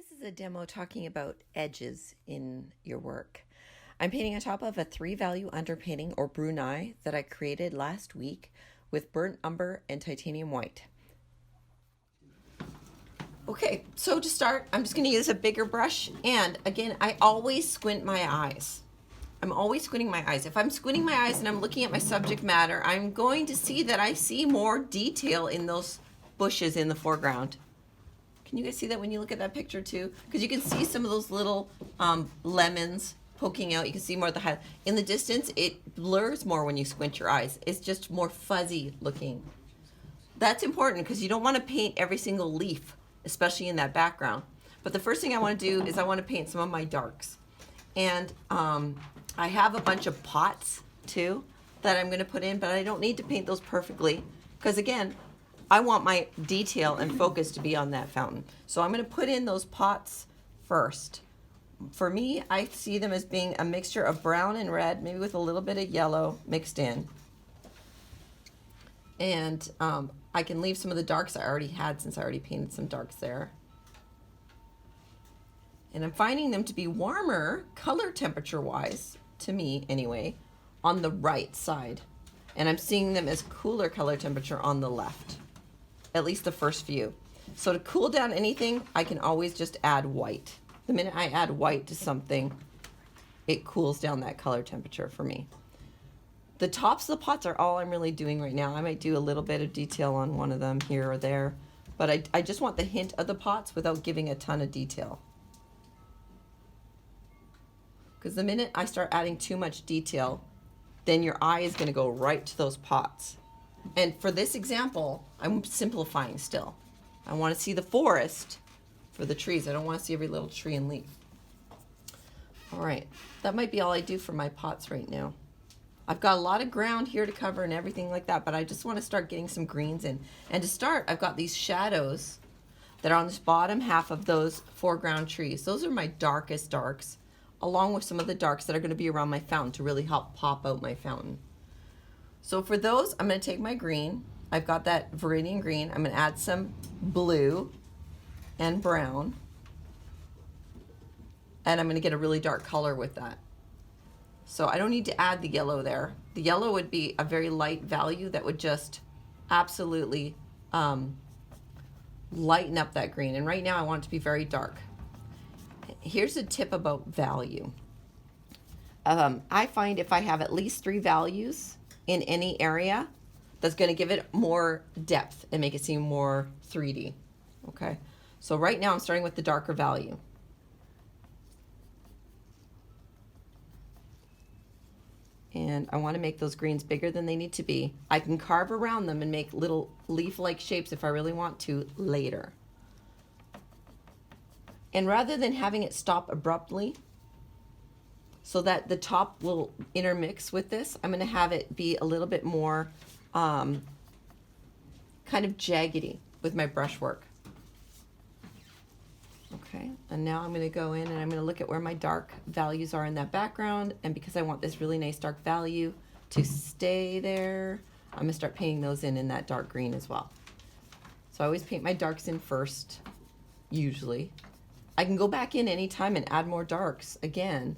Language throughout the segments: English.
This is a demo talking about edges in your work. I'm painting on top of a 3-value underpainting or brunaille that I created last week with burnt umber and titanium white. Okay, so to start, I'm just going to use a bigger brush, and again, I always squint my eyes. I'm always squinting my eyes. If I'm squinting my eyes and I'm looking at my subject matter, I'm going to see that I see more detail in those bushes in the foreground. Can you guys see that when you look at that picture too? Because you can see some of those little lemons poking out. You can see more of the highlight. In the distance, it blurs more when you squint your eyes. It's just more fuzzy looking. That's important because you don't want to paint every single leaf, especially in that background. But the first thing I want to do is I want to paint some of my darks. And I have a bunch of pots too that I'm going to put in, but I don't need to paint those perfectly because again, I want my detail and focus to be on that fountain. So I'm going to put in those pots first. For me, I see them as being a mixture of brown and red, maybe with a little bit of yellow mixed in. And I can leave some of the darks I already had since I already painted some darks there. And I'm finding them to be warmer, color temperature wise, to me anyway, on the right side. And I'm seeing them as cooler color temperature on the left. At least the first few. So to cool down anything, I can always just add white. The minute I add white to something, it cools down that color temperature for me. The tops of the pots are all I'm really doing right now. I might do a little bit of detail on one of them here or there, but I just want the hint of the pots without giving a ton of detail. Because the minute I start adding too much detail, then your eye is going to go right to those pots. And for this example, I'm simplifying still. I want to see the forest for the trees. I don't want to see every little tree and leaf. All right, that might be all I do for my pots right now. I've got a lot of ground here to cover and everything like that, but I just want to start getting some greens in. And to start, I've got these shadows that are on this bottom half of those foreground trees. Those are my darkest darks, along with some of the darks that are going to be around my fountain to really help pop out my fountain. So for those, I'm going to take my green. I've got that Viridian green. I'm going to add some blue and brown. And I'm going to get a really dark color with that. So I don't need to add the yellow there. The yellow would be a very light value that would just absolutely lighten up that green. And right now I want it to be very dark. Here's a tip about value. I find if I have at least 3 values in any area, that's going to give it more depth and make it seem more 3D. Okay, so right now I'm starting with the darker value. And I want to make those greens bigger than they need to be. I can carve around them and make little leaf-like shapes if I really want to later. And rather than having it stop abruptly, so that the top will intermix with this, I'm going to have it be a little bit more kind of jaggedy with my brushwork. Okay, and now I'm going to go in and I'm going to look at where my dark values are in that background, and because I want this really nice dark value to stay there, I'm going to start painting those in that dark green as well. So I always paint my darks in first, usually. I can go back in anytime and add more darks again,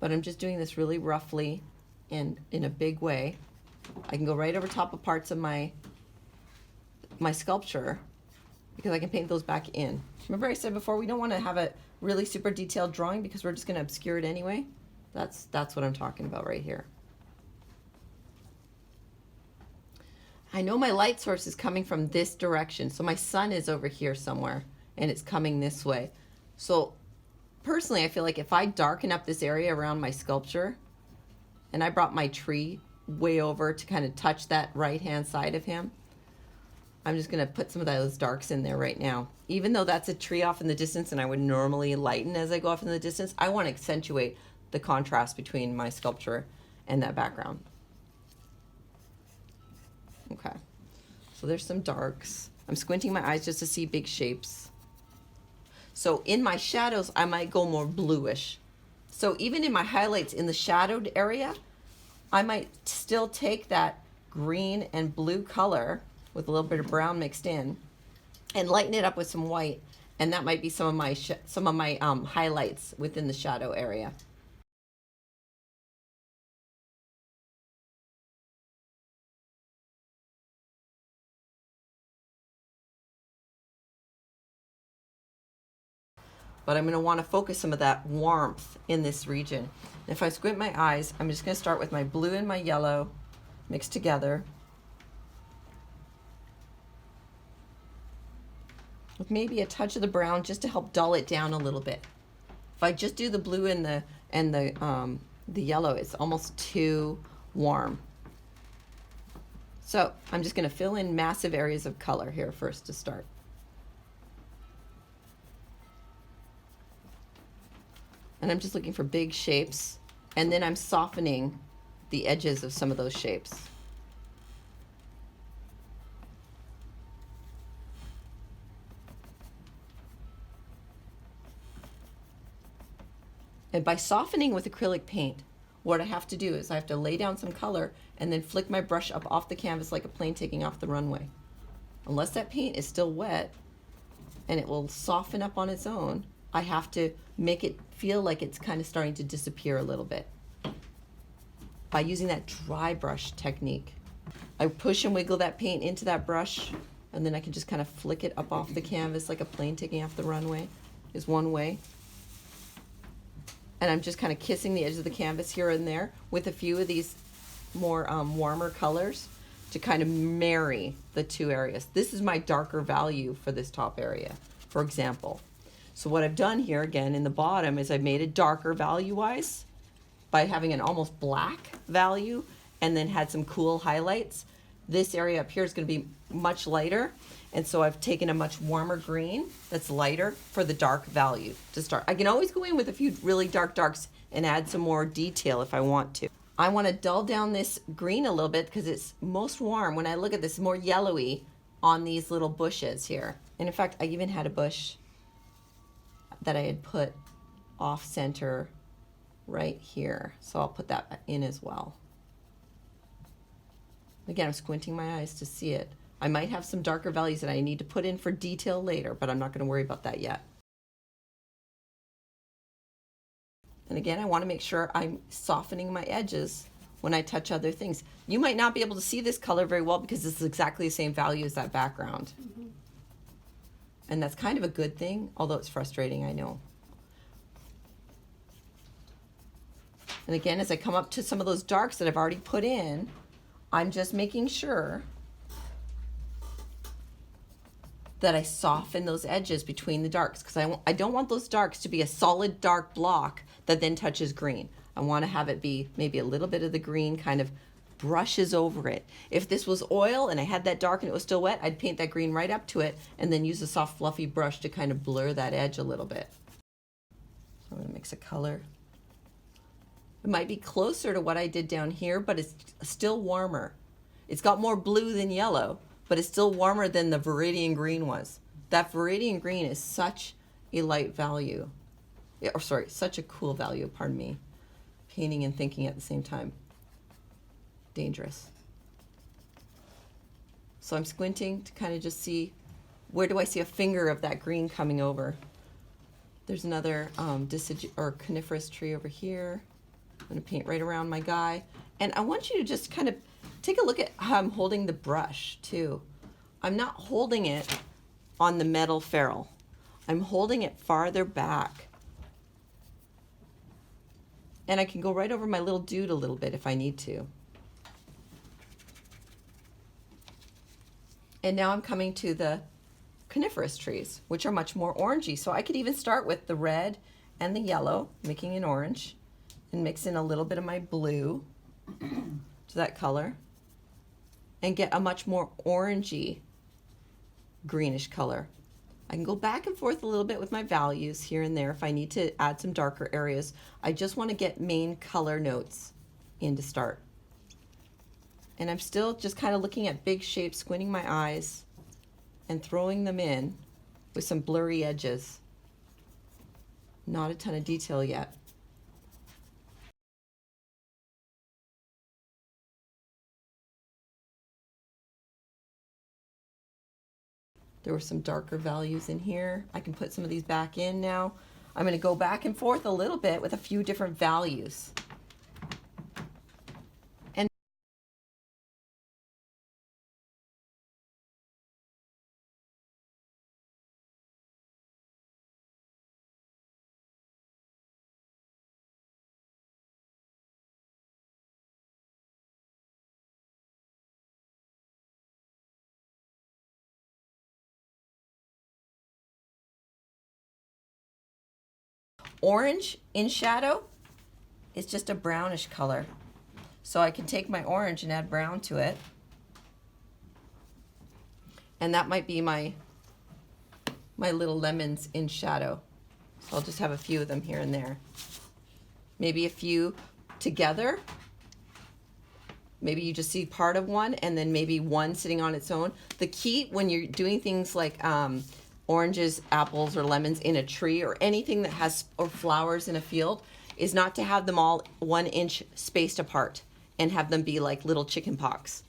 but I'm just doing this really roughly and in a big way. I can go right over top of parts of my sculpture because I can paint those back in. Remember I said before, we don't want to have a really super detailed drawing because we're just going to obscure it anyway. That's what I'm talking about right here. I know my light source is coming from this direction, so my sun is over here somewhere and it's coming this way. So personally, I feel like if I darken up this area around my sculpture and I brought my tree way over to kind of touch that right-hand side of him, I'm just going to put some of those darks in there right now. Even though that's a tree off in the distance and I would normally lighten as I go off in the distance, I want to accentuate the contrast between my sculpture and that background. Okay, so there's some darks. I'm squinting my eyes just to see big shapes. So in my shadows, I might go more bluish. So even in my highlights in the shadowed area, I might still take that green and blue color with a little bit of brown mixed in and lighten it up with some white And that might be some of my highlights within the shadow area. But I'm going to want to focus some of that warmth in this region. And if I squint my eyes, I'm just going to start with my blue and my yellow mixed together, with maybe a touch of the brown just to help dull it down a little bit. If I just do the blue and the yellow, it's almost too warm. So I'm just going to fill in massive areas of color here first to start. And I'm just looking for big shapes, and then I'm softening the edges of some of those shapes. And by softening with acrylic paint, what I have to do is I have to lay down some color and then flick my brush up off the canvas like a plane taking off the runway. Unless that paint is still wet and it will soften up on its own, I have to make it feel like it's kind of starting to disappear a little bit by using that dry brush technique. I push and wiggle that paint into that brush, and then I can just kind of flick it up off the canvas like a plane taking off the runway is one way. And I'm just kind of kissing the edge of the canvas here and there with a few of these more warmer colors to kind of marry the two areas. This is my darker value for this top area, for example. So what I've done here again in the bottom is I've made it darker value-wise by having an almost black value and then had some cool highlights. This area up here is going to be much lighter, and so I've taken a much warmer green that's lighter for the dark value to start. I can always go in with a few really dark darks and add some more detail if I want to. I want to dull down this green a little bit because it's most warm. When I look at this, more yellowy on these little bushes here. And in fact, I even had a bush that I had put off center right here. So I'll put that in as well. Again, I'm squinting my eyes to see it. I might have some darker values that I need to put in for detail later, but I'm not going to worry about that yet. And again, I want to make sure I'm softening my edges when I touch other things. You might not be able to see this color very well because it's exactly the same value as that background. Mm-hmm. And that's kind of a good thing, although it's frustrating, I know. And again, as I come up to some of those darks that I've already put in, I'm just making sure that I soften those edges between the darks, because I don't want those darks to be a solid dark block that then touches green. I want to have it be maybe a little bit of the green kind of brushes over it. If this was oil and I had that dark and it was still wet, I'd paint that green right up to it and then use a soft fluffy brush to kind of blur that edge a little bit. So I'm going to mix a color. It might be closer to what I did down here, but it's still warmer. It's got more blue than yellow, but it's still warmer than the Viridian green was. That Viridian green is such a light value. Or sorry, such a cool value, pardon me. Painting and thinking at the same time. Dangerous. So I'm squinting to kind of just see, where do I see a finger of that green coming over? There's another coniferous tree over here. I'm going to paint right around my guy. And I want you to just kind of take a look at how I'm holding the brush too. I'm not holding it on the metal ferrule. I'm holding it farther back. And I can go right over my little dude a little bit if I need to. And now I'm coming to the coniferous trees, which are much more orangey. So I could even start with the red and the yellow, making an orange, and mix in a little bit of my blue to that color, and get a much more orangey greenish color. I can go back and forth a little bit with my values here and there if I need to add some darker areas. I just want to get main color notes in to start. And I'm still just kind of looking at big shapes, squinting my eyes, and throwing them in with some blurry edges. Not a ton of detail yet. There were some darker values in here. I can put some of these back in now. I'm going to go back and forth a little bit with a few different values. And orange in shadow is just a brownish color. So I can take my orange and add brown to it. And that might be my little lemons in shadow. So I'll just have a few of them here and there. Maybe a few together. Maybe you just see part of one and then maybe one sitting on its own. The key when you're doing things like oranges, apples, or lemons in a tree or anything that has or flowers in a field is not to have them all 1 inch spaced apart and have them be like little chicken pox.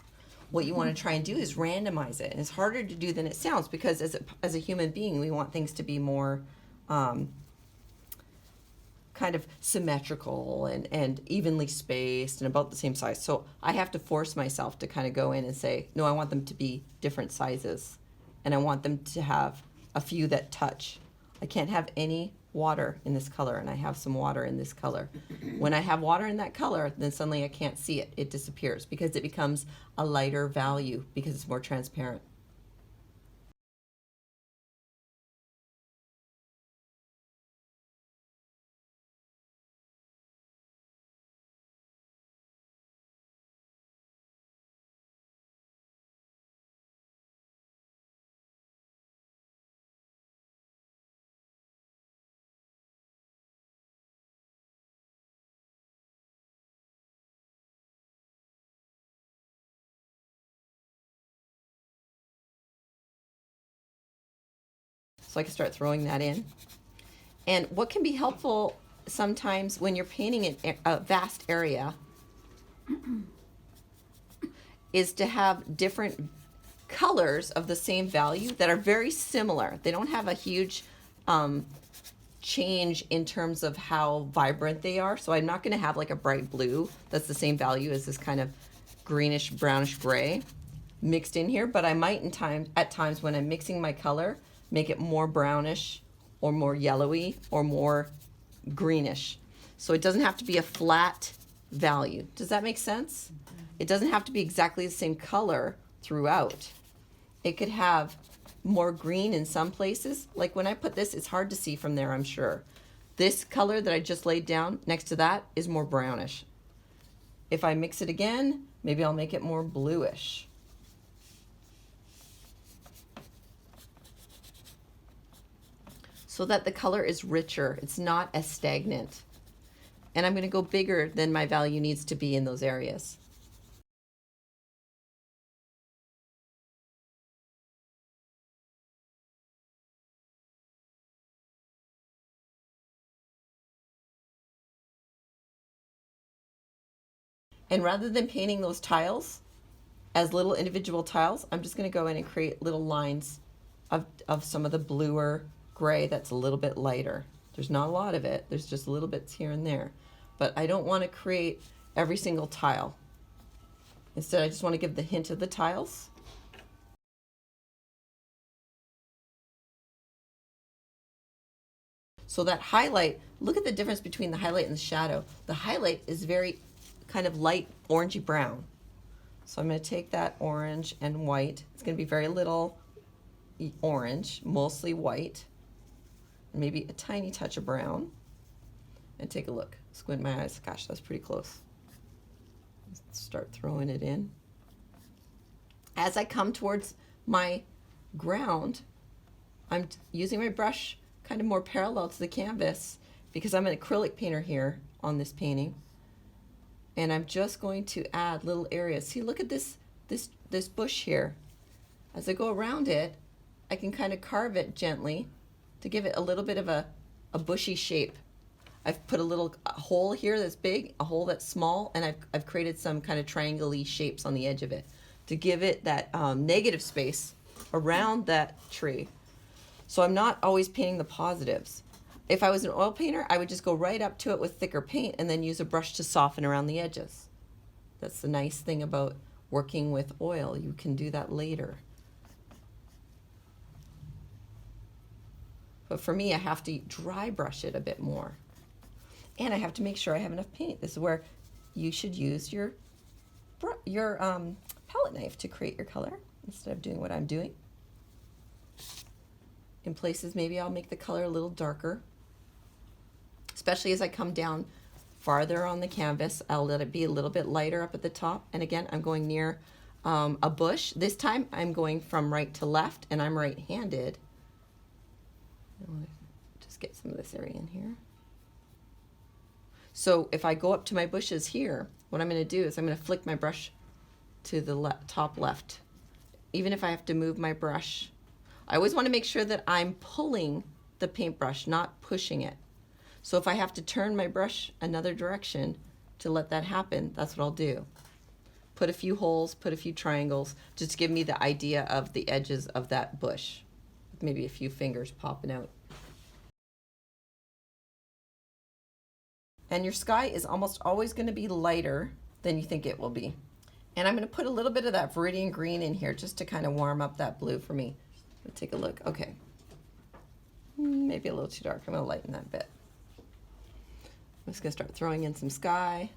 What you want to try and do is randomize it. And it's harder to do than it sounds because as a human being, we want things to be more kind of symmetrical and evenly spaced and about the same size. So I have to force myself to kind of go in and say, no, I want them to be different sizes. And I want them to have a few that touch. I can't have any water in this color, and I have some water in this color. When I have water in that color, then suddenly I can't see it. It disappears because it becomes a lighter value because it's more transparent. So I can start throwing that in. And what can be helpful sometimes when you're painting a vast area is to have different colors of the same value that are very similar. They don't have a huge change in terms of how vibrant they are. So I'm not going to have like a bright blue that's the same value as this kind of greenish brownish gray mixed in here, but I might at times when I'm mixing my color make it more brownish or more yellowy or more greenish. So it doesn't have to be a flat value. Does that make sense? It doesn't have to be exactly the same color throughout. It could have more green in some places. Like when I put this, it's hard to see from there, I'm sure. This color that I just laid down next to that is more brownish. If I mix it again, maybe I'll make it more bluish. So that the color is richer. It's not as stagnant. And I'm going to go bigger than my value needs to be in those areas. And rather than painting those tiles as little individual tiles, I'm just going to go in and create little lines of some of the bluer gray that's a little bit lighter. There's not a lot of it. There's just little bits here and there. But I don't want to create every single tile. Instead, I just want to give the hint of the tiles. So that highlight, look at the difference between the highlight and the shadow. The highlight is very kind of light orangey brown. So I'm going to take that orange and white. It's going to be very little orange, mostly white. Maybe a tiny touch of brown, and take a look. Squint my eyes. Gosh, that's pretty close. Let's start throwing it in. As I come towards my ground, I'm using my brush kind of more parallel to the canvas because I'm an acrylic painter here on this painting. And I'm just going to add little areas. See, look at this bush here. As I go around it, I can kind of carve it gently to give it a little bit of a bushy shape. I've put a hole here that's big, a hole that's small, and I've created some kind of triangle-y shapes on the edge of it to give it that negative space around that tree. So I'm not always painting the positives. If I was an oil painter, I would just go right up to it with thicker paint and then use a brush to soften around the edges. That's the nice thing about working with oil. You can do that later. But for me, I have to dry brush it a bit more. And I have to make sure I have enough paint. This is where you should use your palette knife to create your color instead of doing what I'm doing. In places, maybe I'll make the color a little darker, especially as I come down farther on the canvas. I'll let it be a little bit lighter up at the top. And again, I'm going near a bush. This time I'm going from right to left, and I'm right-handed. Just get some of this area in here. So if I go up to my bushes here, what I'm going to do is I'm going to flick my brush to the top left. Even if I have to move my brush, I always want to make sure that I'm pulling the paintbrush, not pushing it. So if I have to turn my brush another direction to let that happen, that's what I'll do. Put a few holes, put a few triangles, just to give me the idea of the edges of that bush. Maybe a few fingers popping out. And your sky is almost always going to be lighter than you think it will be. And I'm going to put a little bit of that Viridian green in here just to kind of warm up that blue for me. Let's take a look. Okay. Maybe a little too dark. I'm going to lighten that a bit. I'm just going to start throwing in some sky.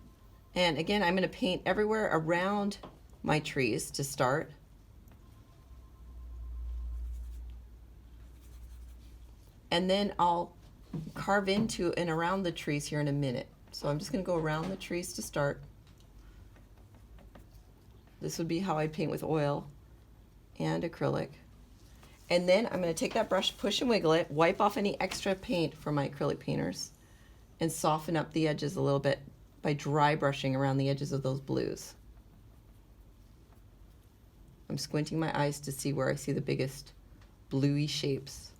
And again, I'm going to paint everywhere around my trees to start. And then I'll carve into and around the trees here in a minute. So I'm just going to go around the trees to start. This would be how I paint with oil and acrylic. And then I'm going to take that brush, push and wiggle it, wipe off any extra paint from my acrylic painters, and soften up the edges a little bit by dry brushing around the edges of those blues. I'm squinting my eyes to see where I see the biggest bluey shapes.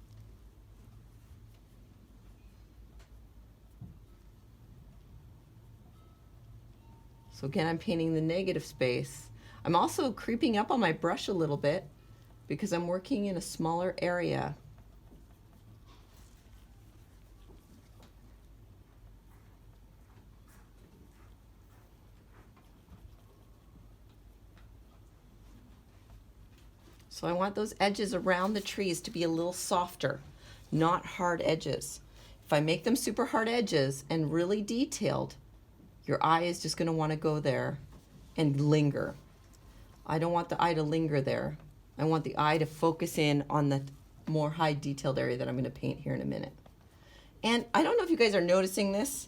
So again, I'm painting the negative space. I'm also creeping up on my brush a little bit because I'm working in a smaller area. So I want those edges around the trees to be a little softer, not hard edges. If I make them super hard edges and really detailed, your eye is just going to want to go there and linger. I don't want the eye to linger there. I want the eye to focus in on the more high detailed area that I'm going to paint here in a minute. And I don't know if you guys are noticing this.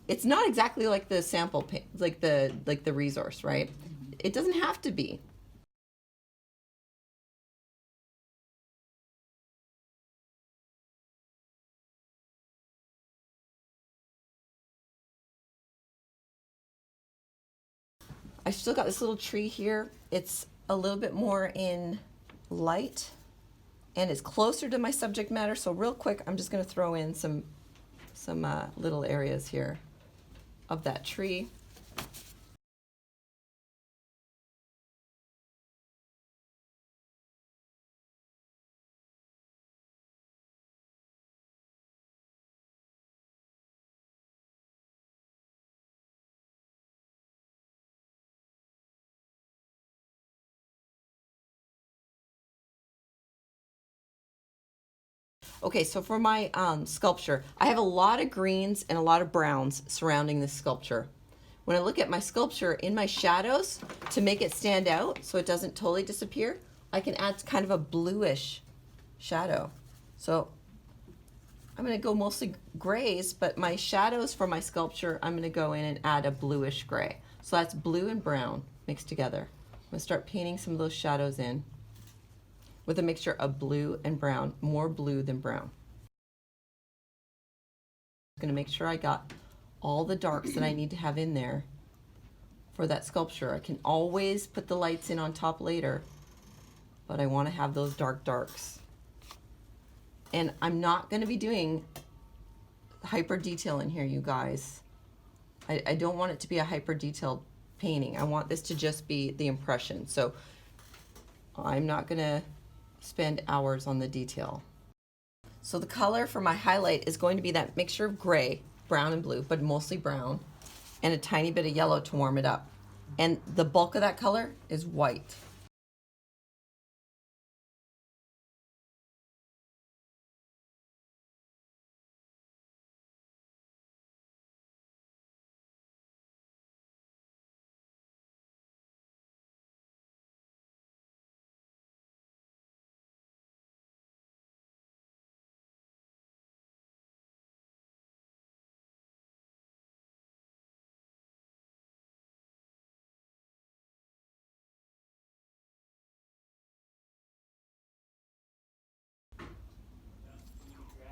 It's not exactly like the sample paint, like the resource, right? It doesn't have to be. I still got this little tree here. It's a little bit more in light and it's closer to my subject matter. So real quick, I'm just going to throw in some little areas here of that tree. Okay, so for my sculpture, I have a lot of greens and a lot of browns surrounding this sculpture. When I look at my sculpture in my shadows, to make it stand out so it doesn't totally disappear, I can add kind of a bluish shadow. So I'm going to go mostly grays, but my shadows for my sculpture, I'm going to go in and add a bluish gray. So that's blue and brown mixed together. I'm going to start painting some of those shadows in with a mixture of blue and brown, more blue than brown. I'm going to make sure I got all the darks that I need to have in there for that sculpture. I can always put the lights in on top later, but I want to have those darks. And I'm not going to be doing hyper detail in here, you guys. I don't want it to be a hyper detailed painting. I want this to just be the impression. So I'm not going to spend hours on the detail. So the color for my highlight is going to be that mixture of gray, brown and blue, but mostly brown, and a tiny bit of yellow to warm it up. And the bulk of that color is white.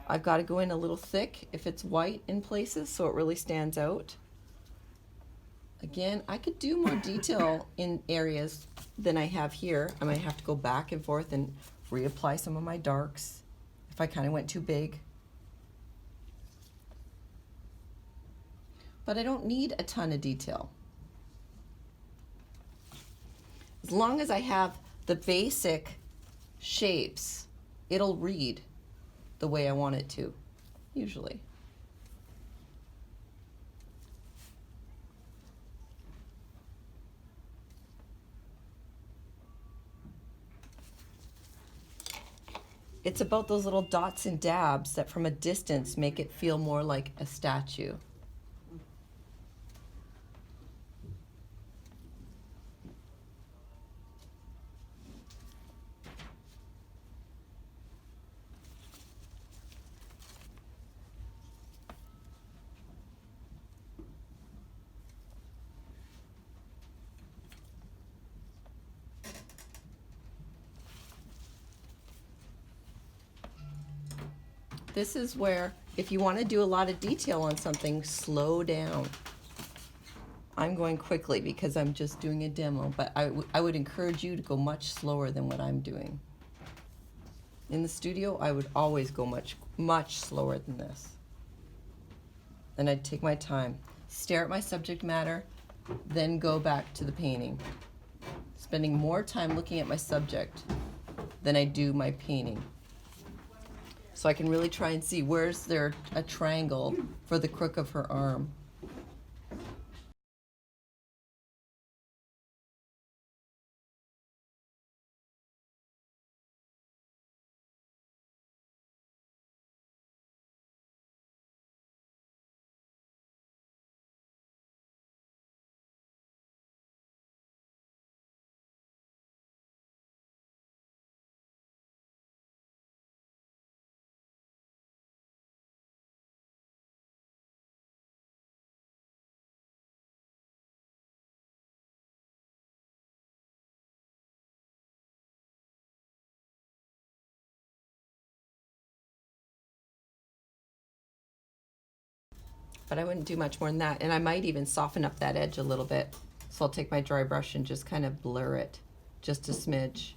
I've got to go in a little thick if it's white in places so it really stands out. Again, I could do more detail in areas than I have here. I might have to go back and forth and reapply some of my darks if I kind of went too big. But I don't need a ton of detail. As long as I have the basic shapes, it'll read the way I want it to, usually. It's about those little dots and dabs that from a distance make it feel more like a statue. This is where, if you want to do a lot of detail on something, slow down. I'm going quickly because I'm just doing a demo, but I would encourage you to go much slower than what I'm doing. In the studio, I would always go much slower than this. Then I'd take my time, stare at my subject matter, then go back to the painting. Spending more time looking at my subject than I do my painting. So I can really try and see where's there a triangle for the crook of her arm. But I wouldn't do much more than that. And I might even soften up that edge a little bit. So I'll take my dry brush and just kind of blur it just a smidge.